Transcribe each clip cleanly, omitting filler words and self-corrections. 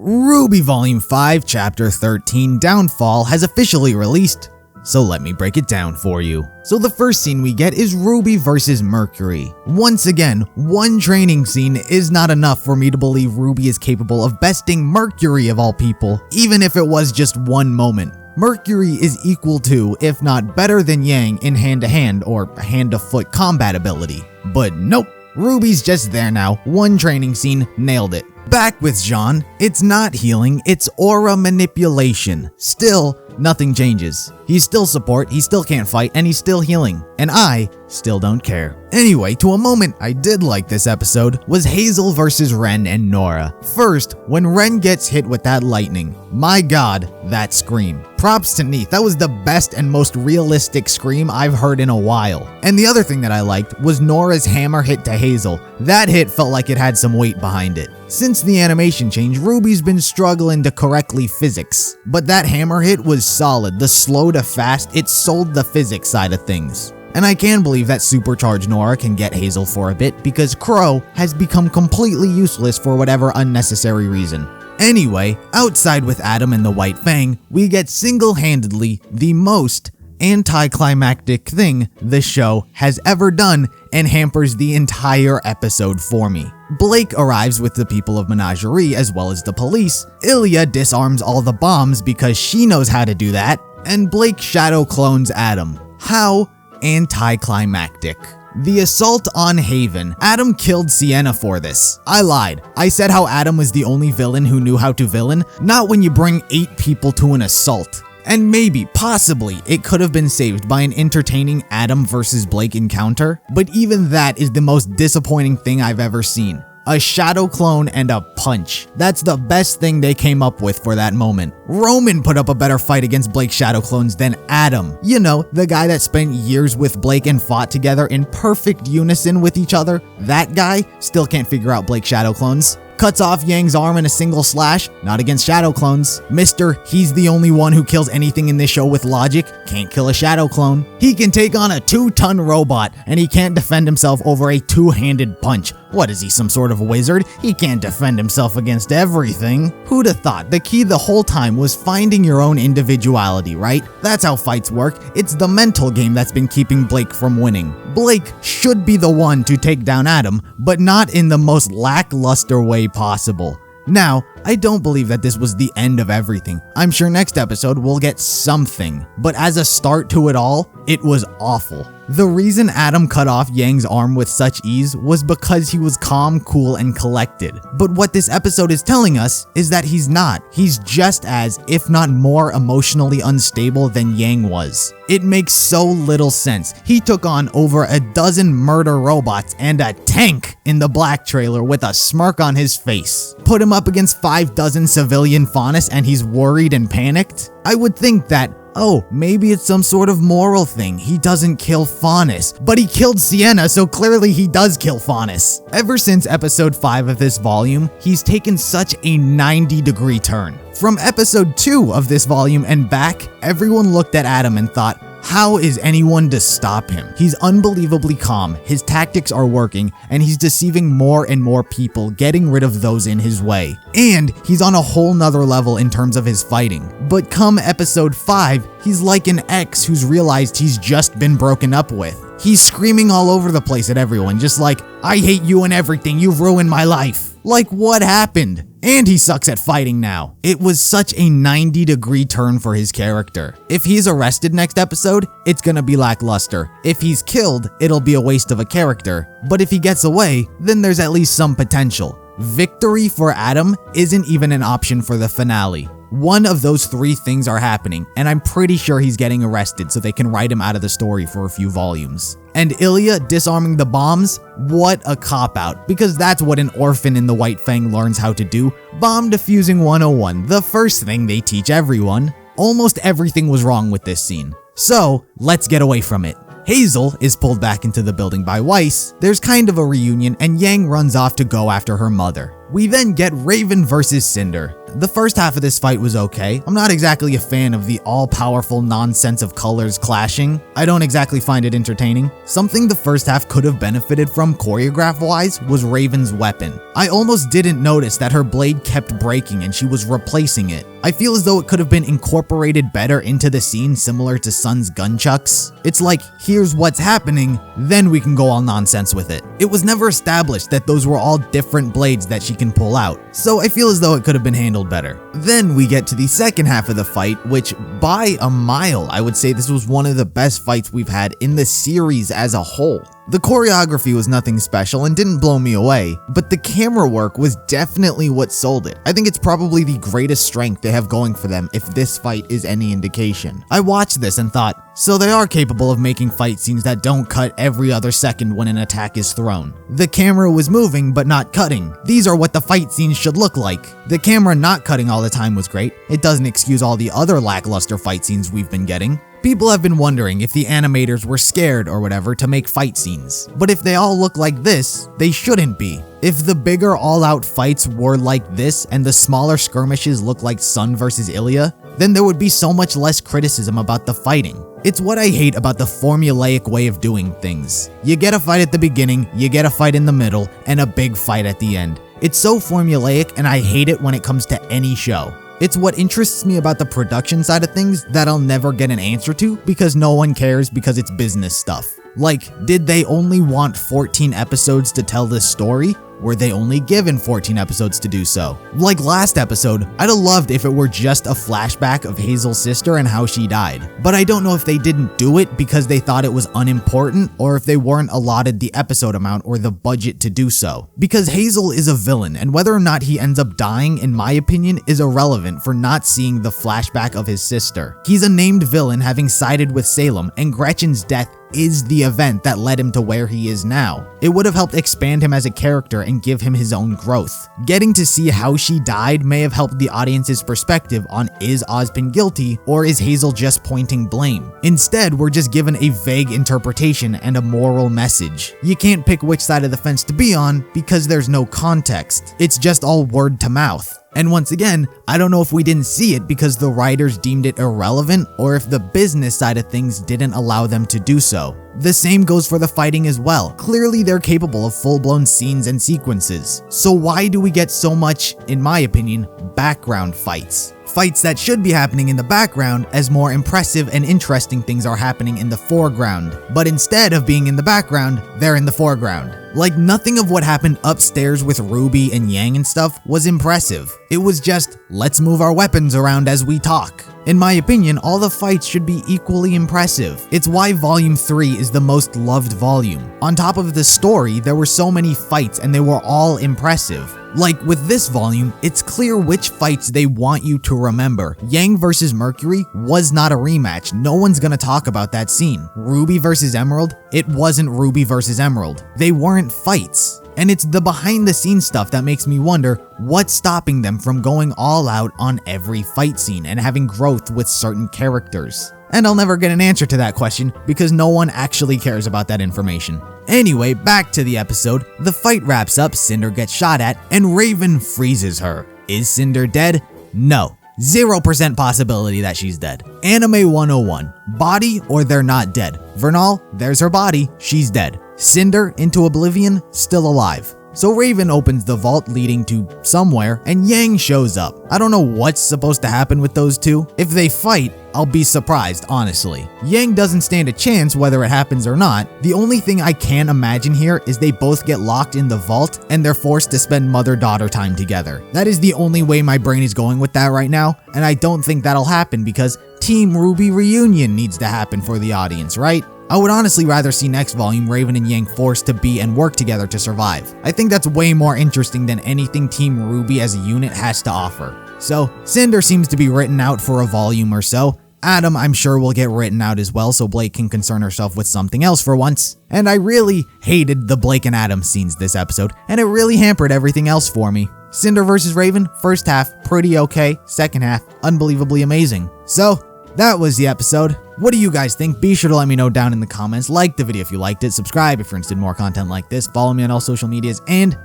RWBY Volume 5 Chapter 13 DownFall has officially released, so let me break it down for you. So the first scene we get is RWBY versus Mercury. Once again, one training scene is not enough for me to believe RWBY is capable of besting Mercury of all people, even if it was just one moment. Mercury is equal to, if not better than Yang in hand-to-hand or hand-to-foot combat ability. But nope, RWBY's just there now, one training scene, nailed it. Back with Jean, it's not healing, it's aura manipulation. Still, nothing changes. He's still support, he still can't fight, and he's still healing. And I still don't care. Anyway, to a moment I did like this episode was Hazel versus Ren and Nora. First, when Ren gets hit with that lightning, my god, that scream. Props to Neith, that was the best and most realistic scream I've heard in a while. And the other thing that I liked was Nora's hammer hit to Hazel. That hit felt like it had some weight behind it. Since the animation change, RWBY's been struggling to correctly physics. But that hammer hit was solid, the slow to fast, it sold the physics side of things. And I can believe that supercharged Nora can get Hazel for a bit because Crow has become completely useless for whatever unnecessary reason. Anyway, outside with Adam and the White Fang, we get single-handedly the most anticlimactic thing the show has ever done and hampers the entire episode for me. Blake arrives with the people of Menagerie as well as the police, Ilya disarms all the bombs because she knows how to do that, and Blake shadow clones Adam. How anticlimactic. The assault on Haven. Adam killed Sienna for this. I lied. I said how Adam was the only villain who knew how to villain, not when you bring 8 people to an assault. And maybe, possibly, it could have been saved by an entertaining Adam versus Blake encounter, but even that is the most disappointing thing I've ever seen. A shadow clone and a punch. That's the best thing they came up with for that moment. Roman put up a better fight against Blake's shadow clones than Adam. You know, the guy that spent years with Blake and fought together in perfect unison with each other. That guy still can't figure out Blake's shadow clones. Cuts off Yang's arm in a single slash, not against shadow clones. Mr. He's the only one who kills anything in this show with logic, can't kill a shadow clone. He can take on a 2-ton robot, and he can't defend himself over a 2-handed punch. What is he, some sort of wizard? He can't defend himself against everything. Who'd have thought the key the whole time was finding your own individuality, right? That's how fights work. It's the mental game that's been keeping Blake from winning. Blake should be the one to take down Adam, but not in the most lackluster way possible. Now, I don't believe that this was the end of everything. I'm sure next episode we'll get something, but as a start to it all, it was awful. The reason Adam cut off Yang's arm with such ease was because he was calm, cool, and collected. But what this episode is telling us is that he's not. He's just as, if not more, emotionally unstable than Yang was. It makes so little sense. He took on over a dozen murder robots and a tank in the Black trailer with a smirk on his face. Put him up against 5 dozen civilian Faunus and he's worried and panicked? I would think that, oh, maybe it's some sort of moral thing. He doesn't kill Faunus, but he killed Sienna, so clearly he does kill Faunus. Ever since episode 5 of this volume, he's taken such a 90-degree turn. From episode 2 of this volume and back, everyone looked at Adam and thought, how is anyone to stop him? He's unbelievably calm, his tactics are working, and he's deceiving more and more people, getting rid of those in his way. And he's on a whole nother level in terms of his fighting. But come episode 5, he's like an ex who's realized he's just been broken up with. He's screaming all over the place at everyone, just like, I hate you and everything, you've ruined my life. Like, what happened? And he sucks at fighting now. It was such a 90-degree turn for his character. If he's arrested next episode, it's gonna be lackluster. If he's killed, it'll be a waste of a character. But if he gets away, then there's at least some potential. Victory for Adam isn't even an option for the finale. One of those 3 things are happening, and I'm pretty sure he's getting arrested so they can write him out of the story for a few volumes. And Ilya disarming the bombs? What a cop-out, because that's what an orphan in the White Fang learns how to do. Bomb defusing 101, the first thing they teach everyone. Almost everything was wrong with this scene. So, let's get away from it. Hazel is pulled back into the building by Weiss, there's kind of a reunion, and Yang runs off to go after her mother. We then get Raven versus Cinder. The first half of this fight was okay. I'm not exactly a fan of the all-powerful nonsense of colors clashing. I don't exactly find it entertaining. Something the first half could have benefited from choreograph-wise was Raven's weapon. I almost didn't notice that her blade kept breaking and she was replacing it. I feel as though it could have been incorporated better into the scene, similar to Sun's gunchucks. It's like, here's what's happening, then we can go all nonsense with it. It was never established that those were all different blades that she can pull out, so I feel as though it could have been handled better. Then we get to the second half of the fight, which by a mile, I would say this was one of the best fights we've had in the series as a whole. The choreography was nothing special and didn't blow me away, but the camera work was definitely what sold it. I think it's probably the greatest strength they have going for them if this fight is any indication. I watched this and thought, so they are capable of making fight scenes that don't cut every other second when an attack is thrown. The camera was moving but not cutting. These are what the fight scenes should look like. The camera not cutting all the time was great. It doesn't excuse all the other lackluster fight scenes we've been getting. People have been wondering if the animators were scared or whatever to make fight scenes, but if they all look like this, they shouldn't be. If the bigger all-out fights were like this and the smaller skirmishes look like Sun versus Ilya, then there would be so much less criticism about the fighting. It's what I hate about the formulaic way of doing things. You get a fight at the beginning, you get a fight in the middle, and a big fight at the end. It's so formulaic and I hate it when it comes to any show. It's what interests me about the production side of things that I'll never get an answer to because no one cares because it's business stuff. Like, did they only want 14 episodes to tell this story? Were they only given 14 episodes to do so? Like last episode, I'd have loved if it were just a flashback of Hazel's sister and how she died. But I don't know if they didn't do it because they thought it was unimportant or if they weren't allotted the episode amount or the budget to do so. Because Hazel is a villain and whether or not he ends up dying, in my opinion, is irrelevant for not seeing the flashback of his sister. He's a named villain having sided with Salem, and Gretchen's death is the event that led him to where he is now. It would have helped expand him as a character and give him his own growth. Getting to see how she died may have helped the audience's perspective on is Ozpin guilty or is Hazel just pointing blame. Instead, we're just given a vague interpretation and a moral message. You can't pick which side of the fence to be on because there's no context. It's just all word to mouth. And once again, I don't know if we didn't see it because the writers deemed it irrelevant or if the business side of things didn't allow them to do so. The same goes for the fighting as well. Clearly they're capable of full-blown scenes and sequences. So why do we get so much, in my opinion, background fights? Fights that should be happening in the background as more impressive and interesting things are happening in the foreground. But instead of being in the background, they're in the foreground. Like, nothing of what happened upstairs with RWBY and Yang and stuff was impressive. It was just, let's move our weapons around as we talk. In my opinion, all the fights should be equally impressive. It's why Volume 3 is the most loved volume. On top of the story, there were so many fights and they were all impressive. Like with this volume, it's clear which fights they want you to remember. Yang versus Mercury was not a rematch. No one's gonna talk about that scene. RWBY versus Emerald, it wasn't RWBY versus Emerald. They weren't fights. And it's the behind the scenes stuff that makes me wonder what's stopping them from going all out on every fight scene and having growth with certain characters. And I'll never get an answer to that question because no one actually cares about that information. Anyway, back to the episode. The fight wraps up, Cinder gets shot at, and Raven freezes her. Is Cinder dead? No. 0% possibility that she's dead. Anime 101. Body or they're not dead. Vernal, there's her body, she's dead. Cinder, into oblivion, still alive. So Raven opens the vault leading to somewhere, and Yang shows up. I don't know what's supposed to happen with those two. If they fight, I'll be surprised, honestly. Yang doesn't stand a chance whether it happens or not. The only thing I can imagine here is they both get locked in the vault and they're forced to spend mother-daughter time together. That is the only way my brain is going with that right now, and I don't think that'll happen because Team RWBY reunion needs to happen for the audience, right? I would honestly rather see next volume Raven and Yang forced to be and work together to survive. I think that's way more interesting than anything Team RWBY as a unit has to offer. So, Cinder seems to be written out for a volume or so. Adam, I'm sure, will get written out as well so Blake can concern herself with something else for once. And I really hated the Blake and Adam scenes this episode, and it really hampered everything else for me. Cinder versus Raven, first half, pretty okay. Second half, unbelievably amazing. So, that was the episode. What do you guys think? Be sure to let me know down in the comments. Like the video if you liked it. Subscribe if you're interested in more content like this. Follow me on all social medias. And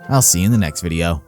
I'll see you in the next video.